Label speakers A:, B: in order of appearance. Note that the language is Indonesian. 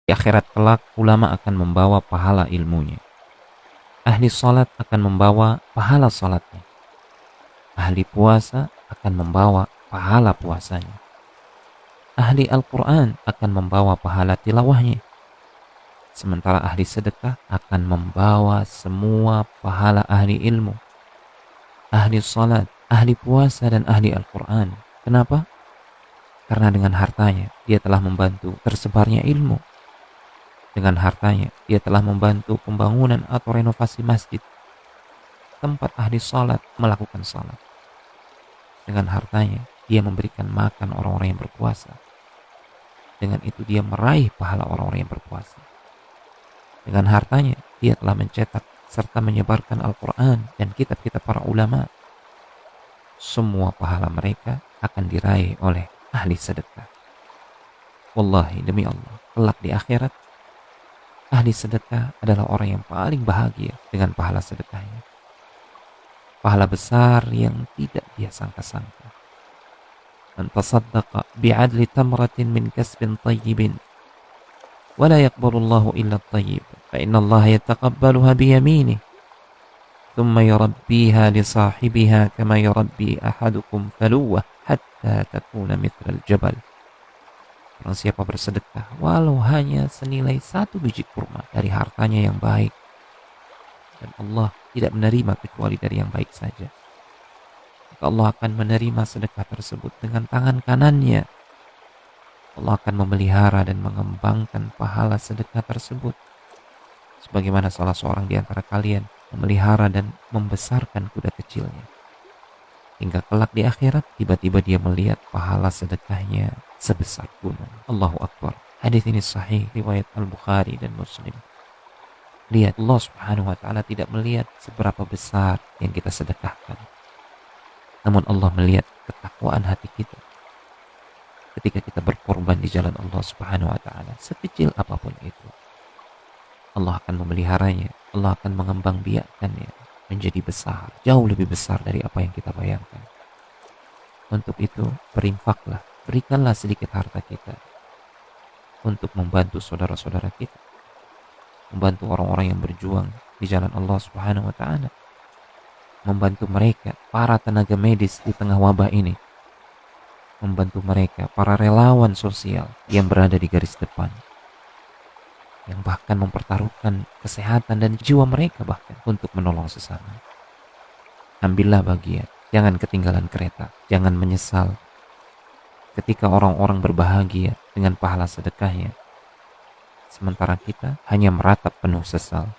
A: Di akhirat kelak, ulama akan membawa pahala ilmunya. Ahli salat akan membawa pahala salatnya. Ahli puasa akan membawa pahala puasanya. Ahli Al-Quran akan membawa pahala tilawahnya. Sementara ahli sedekah akan membawa semua pahala ahli ilmu, ahli salat, ahli puasa, dan ahli Al-Quran. Kenapa? Karena dengan hartanya dia telah membantu tersebarnya ilmu. Dengan hartanya dia telah membantu pembangunan atau renovasi masjid, tempat ahli salat melakukan salat. Dengan hartanya dia memberikan makan orang-orang yang berpuasa. Dengan itu dia meraih pahala orang-orang yang berpuasa. Dengan hartanya dia telah mencetak serta menyebarkan Al-Quran dan kitab-kitab para ulama. Semua pahala mereka akan diraih oleh ahli sedekah. Wallahi, demi Allah, kelak di akhirat, ahli sedekah adalah orang yang paling bahagia dengan pahala sedekahnya. Pahala besar yang tidak dia sangka-sangka. Man tasaddaqa bi'adli tamratin min kasbin tayyibin ولا يقبل الله إلا الطيب فإن الله يتقبلها بيمينه ثم يربيها لصاحبها كما يربي أحدكم فلوة حتى تكون مثل الجبل. Barang siapa bersedekah walau hanya senilai 1 biji kurma dari hartanya yang baik, dan Allah tidak menerima kecuali dari yang baik saja, maka Allah akan menerima sedekah tersebut dengan tangan kanannya. Allah akan memelihara dan mengembangkan pahala sedekah tersebut, sebagaimana salah seorang di antara kalian memelihara dan membesarkan kuda kecilnya. Hingga kelak di akhirat, tiba-tiba dia melihat pahala sedekahnya sebesar gunung. Allahu Akbar. Hadis ini sahih, riwayat Al-Bukhari dan Muslim. Lihat, Allah Subhanahu wa Ta'ala tidak melihat seberapa besar yang kita sedekahkan, namun Allah melihat ketakwaan hati kita. Ketika kita berkorban di jalan Allah Subhanahu wa Ta'ala, sekecil apapun itu, Allah akan memeliharanya, Allah akan mengembangbiakkannya menjadi besar, jauh lebih besar dari apa yang kita bayangkan. Untuk itu, berinfaklah, berikanlah sedikit harta kita untuk membantu saudara-saudara kita, membantu orang-orang yang berjuang di jalan Allah Subhanahu wa Ta'ala, membantu mereka, para tenaga medis di tengah wabah ini, membantu mereka, para relawan sosial yang berada di garis depan, yang bahkan mempertaruhkan kesehatan dan jiwa mereka bahkan untuk menolong sesama. Ambillah bagian, jangan ketinggalan kereta, jangan menyesal ketika orang-orang berbahagia dengan pahala sedekahnya, sementara kita hanya meratap penuh sesal.